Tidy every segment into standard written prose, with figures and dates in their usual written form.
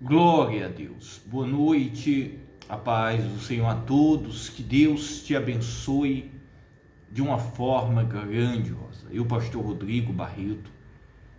Glória a Deus. Boa noite, a paz do Senhor a todos. Que Deus te abençoe de uma forma grandiosa. Eu, pastor Rodrigo Barreto,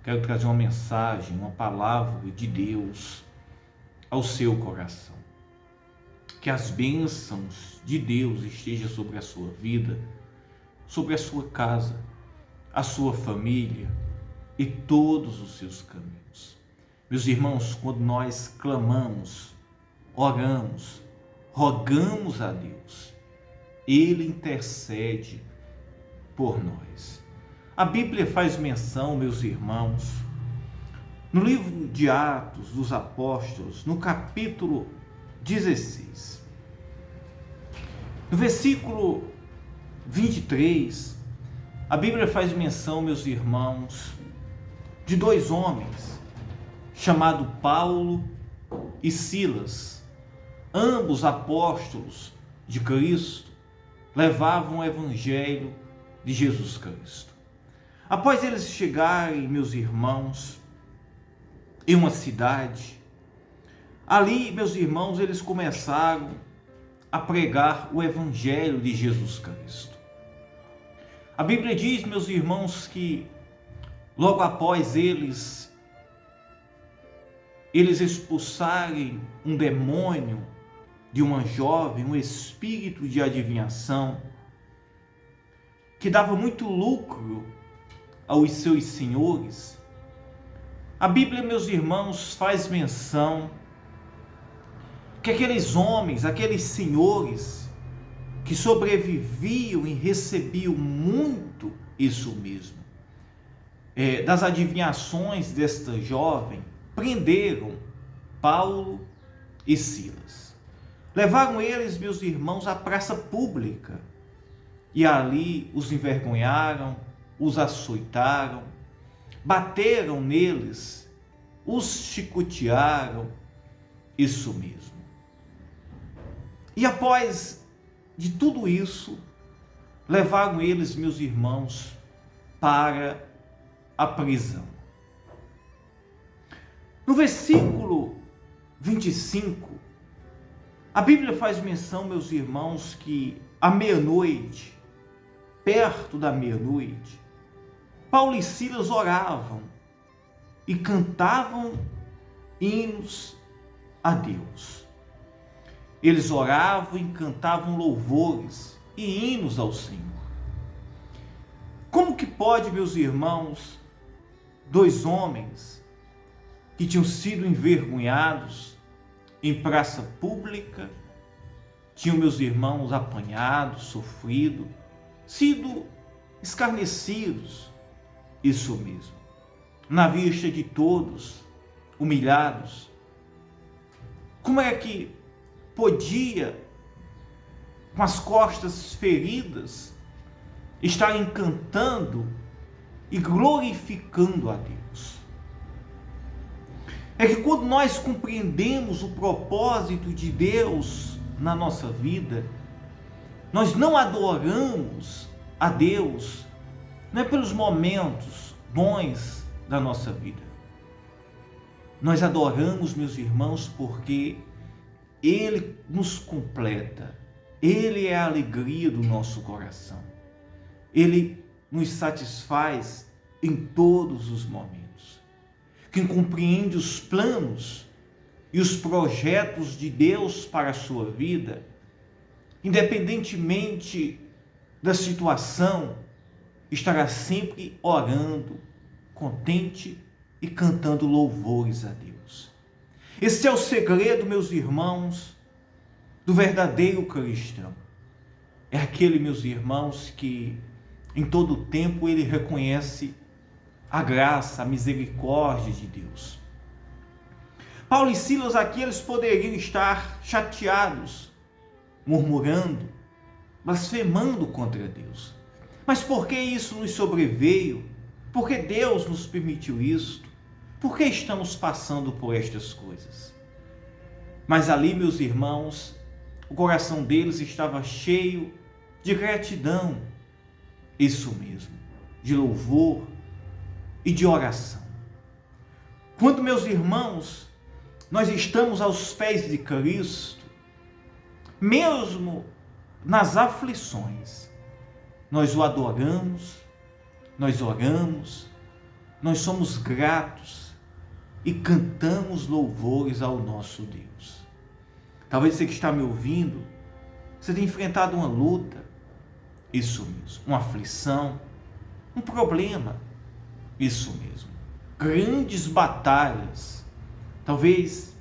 quero trazer uma mensagem, uma palavra de Deus ao seu coração. Que as bênçãos de Deus estejam sobre a sua vida, sobre a sua casa, a sua família e todos os seus caminhos. Meus irmãos, quando nós clamamos, oramos, rogamos a Deus, Ele intercede por nós. A Bíblia faz menção, meus irmãos, no livro de Atos dos Apóstolos, no capítulo 16, no versículo 23, a Bíblia faz menção, meus irmãos, de dois homens, chamado Paulo e Silas, ambos apóstolos de Cristo, levavam o evangelho de Jesus Cristo. Após eles chegarem, meus irmãos, em uma cidade, ali, meus irmãos, eles começaram a pregar o evangelho de Jesus Cristo. A Bíblia diz, meus irmãos, que logo após eles expulsarem um demônio de uma jovem, um espírito de adivinhação, que dava muito lucro aos seus senhores, a Bíblia, meus irmãos, faz menção que aqueles homens, aqueles senhores que sobreviviam e recebiam muito isso mesmo, das adivinhações desta jovem, prenderam Paulo e Silas. Levaram eles, meus irmãos, à praça pública e ali os envergonharam, os açoitaram, bateram neles, os chicotearam, isso mesmo. E após de tudo isso, levaram eles, meus irmãos, para a prisão. No versículo 25, a Bíblia faz menção, meus irmãos, que à meia-noite, perto da meia-noite, Paulo e Silas oravam e cantavam hinos a Deus. Eles oravam e cantavam louvores e hinos ao Senhor. Como que pode, meus irmãos, dois homens que tinham sido envergonhados em praça pública, tinham, meus irmãos, apanhado, sofrido, sido escarnecidos, isso mesmo, na vista de todos, humilhados, como é que podia, com as costas feridas, estarem cantando e glorificando a Deus? É que quando nós compreendemos o propósito de Deus na nossa vida, nós não adoramos a Deus, não é pelos momentos bons da nossa vida. Nós adoramos, meus irmãos, porque Ele nos completa, Ele é a alegria do nosso coração, Ele nos satisfaz em todos os momentos. Quem compreende os planos e os projetos de Deus para a sua vida, independentemente da situação, estará sempre orando, contente e cantando louvores a Deus. Esse é o segredo, meus irmãos, do verdadeiro cristão. É aquele, meus irmãos, que em todo o tempo ele reconhece a graça, a misericórdia de Deus. Paulo e Silas aqui, eles poderiam estar chateados, murmurando, blasfemando contra Deus. Mas por que isso nos sobreveio? Por que Deus nos permitiu isto? Por que estamos passando por estas coisas? Mas ali, meus irmãos, o coração deles estava cheio de gratidão, isso mesmo, de louvor e de oração. Quando, meus irmãos, nós estamos aos pés de Cristo, mesmo nas aflições, nós o adoramos, nós oramos, nós somos gratos e cantamos louvores ao nosso Deus. Talvez você que está me ouvindo, você tenha enfrentado uma luta, isso mesmo, uma aflição, um problema, isso mesmo, grandes batalhas, talvez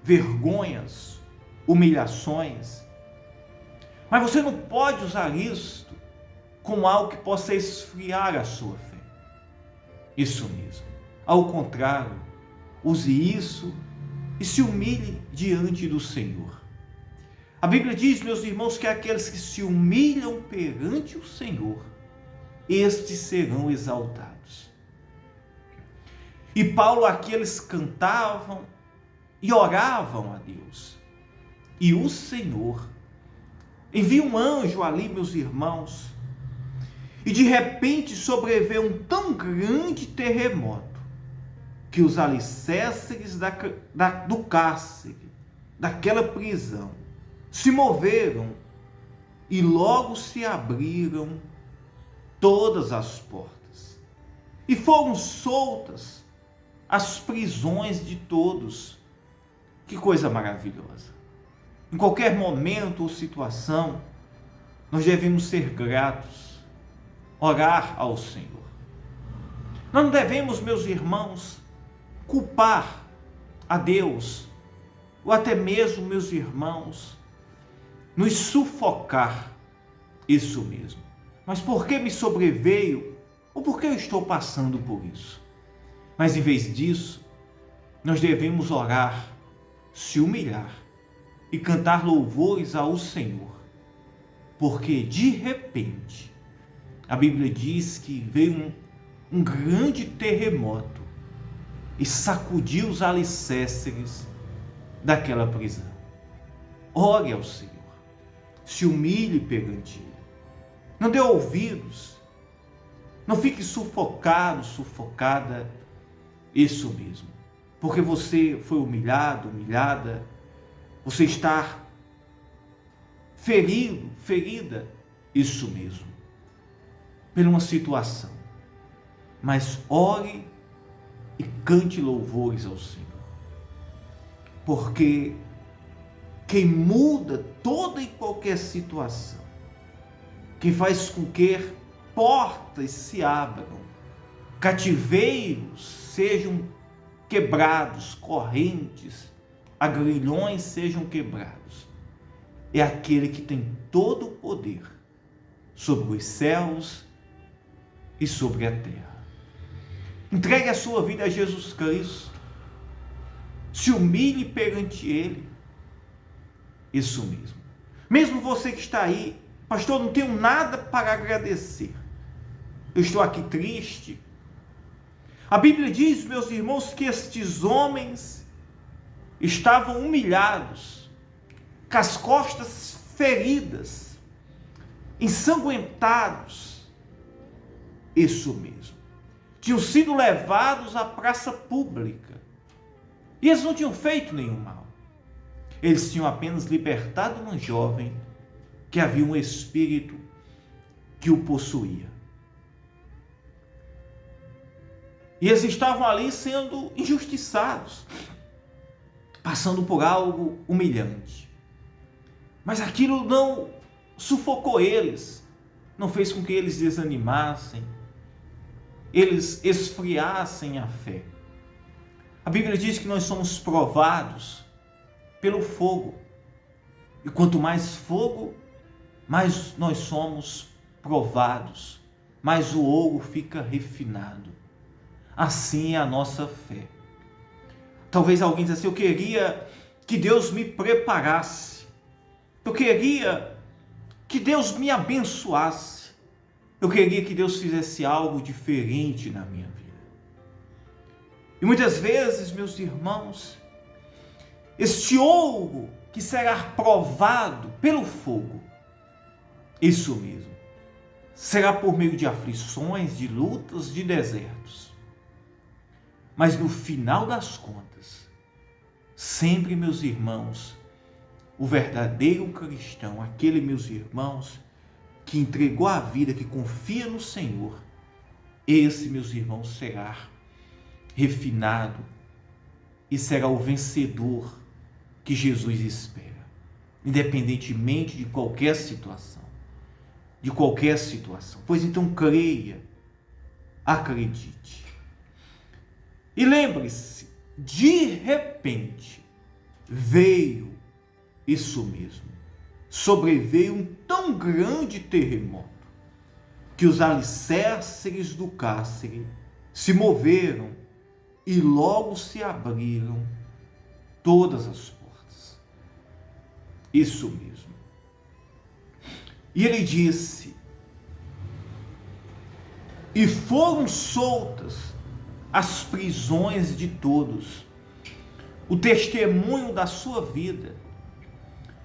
vergonhas, humilhações, mas você não pode usar isto como algo que possa esfriar a sua fé. Isso mesmo. Ao contrário, use isso e se humilhe diante do Senhor. A Bíblia diz, meus irmãos, que aqueles que se humilham perante o Senhor, estes serão exaltados. E Paulo aqui, eles cantavam e oravam a Deus. E o Senhor envia um anjo ali, meus irmãos, e de repente sobreveio um tão grande terremoto que os alicerces do cárcere, daquela prisão, se moveram e logo se abriram todas as portas e foram soltas as prisões de todos. Que coisa maravilhosa! Em qualquer momento ou situação, nós devemos ser gratos, orar ao Senhor. Nós não devemos, meus irmãos, culpar a Deus, ou até mesmo, meus irmãos, nos sufocar, isso mesmo. Mas por que me sobreveio, ou por que eu estou passando por isso? Mas em vez disso, nós devemos orar, se humilhar e cantar louvores ao Senhor, porque de repente, a Bíblia diz que veio um grande terremoto e sacudiu os alicerces daquela prisão. Ore ao Senhor, se humilhe perante Ele, não dê ouvidos, não fique sufocado, sufocada, isso mesmo, porque você foi humilhado, humilhada, você está ferido, ferida, isso mesmo, por uma situação. Mas ore e cante louvores ao Senhor, porque quem muda toda e qualquer situação, quem faz com que portas se abram, cativeiros sejam quebrados, correntes, agrilhões sejam quebrados, é aquele que tem todo o poder sobre os céus e sobre a terra. Entregue a sua vida a Jesus Cristo, se humilhe perante Ele, isso mesmo. Mesmo você que está aí, pastor, não tenho nada para agradecer, eu estou aqui triste. A Bíblia diz, meus irmãos, que estes homens estavam humilhados, com as costas feridas, ensanguentados, isso mesmo. Tinham sido levados à praça pública, e eles não tinham feito nenhum mal. Eles tinham apenas libertado uma jovem que havia um espírito que o possuía. E eles estavam ali sendo injustiçados, passando por algo humilhante. Mas aquilo não sufocou eles, não fez com que eles desanimassem, eles esfriassem a fé. A Bíblia diz que nós somos provados pelo fogo. E quanto mais fogo, mais nós somos provados, mais o ouro fica refinado. Assim é a nossa fé. Talvez alguém diga assim, eu queria que Deus me preparasse. Eu queria que Deus me abençoasse. Eu queria que Deus fizesse algo diferente na minha vida. E muitas vezes, meus irmãos, este ouro que será provado pelo fogo, isso mesmo, será por meio de aflições, de lutas, de desertos. Mas no final das contas, Sempre, meus irmãos, o verdadeiro cristão, aquele, meus irmãos, que entregou a vida, que confia no Senhor, esse, meus irmãos, será refinado e será o vencedor que Jesus espera, independentemente de qualquer situação. Pois então creia, acredite. E lembre-se, de repente veio isso mesmo, sobreveio um tão grande terremoto que os alicerces do cárcere se moveram e logo se abriram todas as portas. Isso mesmo. E ele disse: e foram soltas as prisões de todos, o testemunho da sua vida.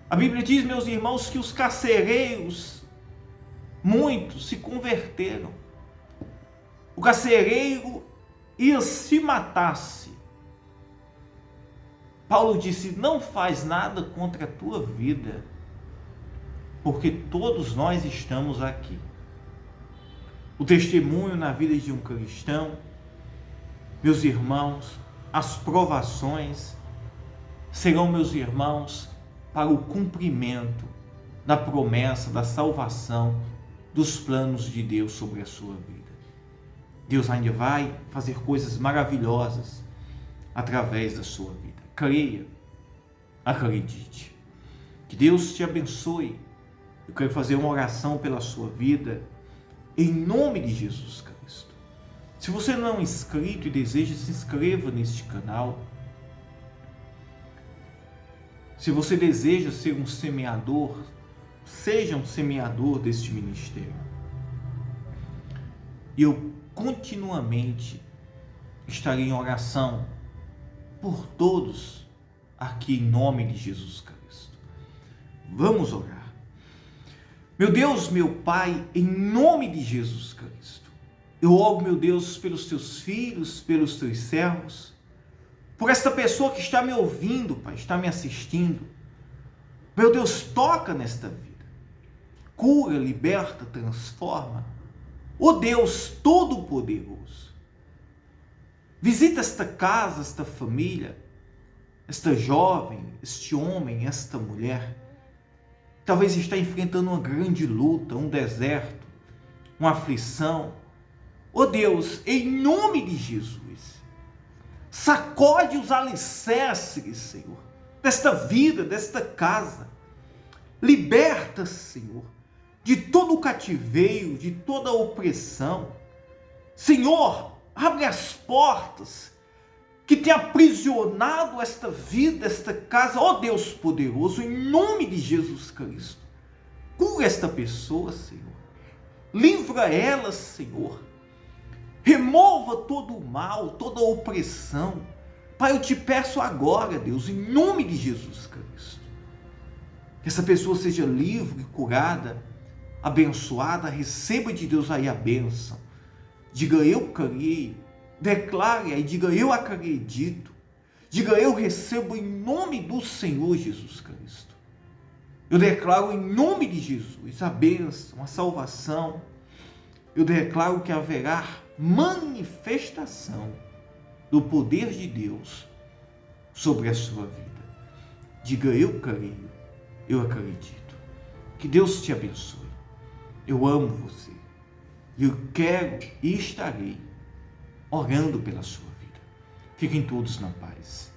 A Bíblia diz, meus irmãos, que os carcereiros, muitos se converteram. O carcereiro ia se matar-se. Paulo disse: não faz nada contra a tua vida, porque todos nós estamos aqui. O testemunho na vida de um cristão, meus irmãos, as provações serão, meus irmãos, para o cumprimento da promessa da salvação, dos planos de Deus sobre a sua vida. Deus ainda vai fazer coisas maravilhosas através da sua vida. Creia, acredite. Que Deus te abençoe. Eu quero fazer uma oração pela sua vida, em nome de Jesus Cristo. Se você não é inscrito e deseja, se inscreva neste canal. Se você deseja ser um semeador, seja um semeador deste ministério. E eu continuamente estarei em oração por todos aqui em nome de Jesus Cristo. Vamos orar. Meu Deus, meu Pai, em nome de Jesus Cristo, eu oro, meu Deus, pelos teus filhos, pelos teus servos, por esta pessoa que está me ouvindo, Pai, está me assistindo. Meu Deus, toca nesta vida. Cura, liberta, transforma. Ó Deus Todo-Poderoso, visita esta casa, esta família, esta jovem, este homem, esta mulher. Talvez está enfrentando uma grande luta, um deserto, uma aflição. Ó Deus, em nome de Jesus, sacode os alicerces, Senhor, desta vida, desta casa. Liberta, Senhor, de todo o cativeiro, de toda a opressão. Senhor, abre as portas que tem aprisionado esta vida, esta casa. Ó Deus poderoso, em nome de Jesus Cristo, cura esta pessoa, Senhor. Livra ela, Senhor. Remova todo o mal, toda a opressão. Pai, eu te peço agora, Deus, em nome de Jesus Cristo, que essa pessoa seja livre, curada, abençoada. Receba de Deus aí a bênção. Diga: eu creio. Declare aí, diga: eu acredito. Diga: eu recebo em nome do Senhor Jesus Cristo. Eu declaro em nome de Jesus a bênção, a salvação. Eu declaro que haverá manifestação do poder de Deus sobre a sua vida. Diga: eu creio, eu acredito. Que Deus te abençoe. Eu amo você. Eu quero e estarei orando pela sua vida. Fiquem todos na paz.